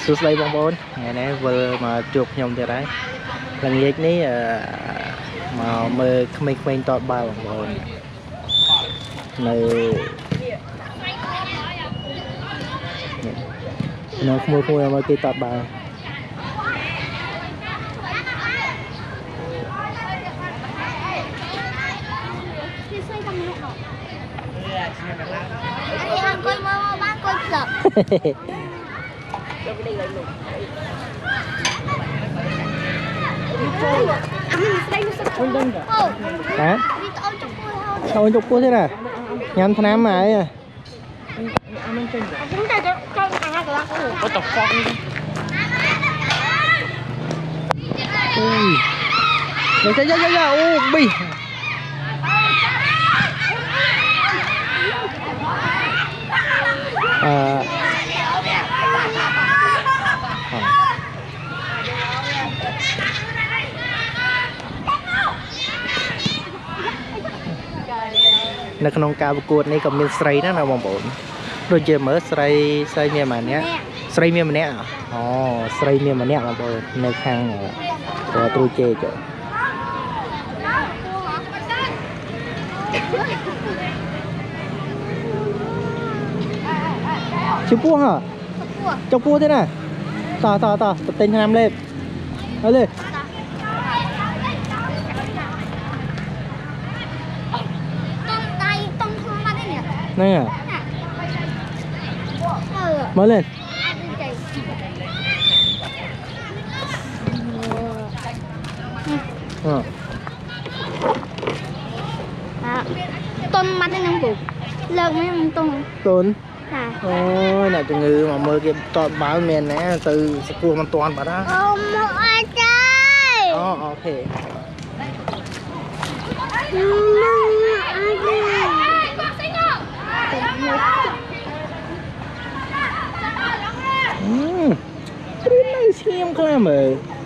សួស្តីបងប្អូនថ្ងៃនេះវិលមកជួបខ្ញុំទៀតហើយល្ងាចនេះមកមើលក្មេងៗតតបាល់បងប្អូននៅក្មួយៗមកគេតតបាល់អង្គុយមើលបានអង្គុយផ្លឹកហ៎អូនចុកពោះទេណាញ៉ាំថ្នាំហើយWhat the fuck អូយយ៉ាអូប៊ីនៅក្នុងការប្រកួតនេះក៏មានស្រីណាបងប្អូនដូចជាមើលស្រីមានម្នាក់ស្រីមានម្នាក់អូស្រីមានម្នាក់បងប្អូននៅខាងទ្រូជេចជពោះហ៎ចុកពោះទេណាតទៅទិញថ្នាំលេបហើយលេហ្នឹងមើលlên tôn mắt nó bụng lợn mấy con tôn tôn ôi nè cho ngư mà mơ cái toàn báo miền nè từ cuaมันtoàn bà đó ai chơi ok Terima kasih yang kelamin.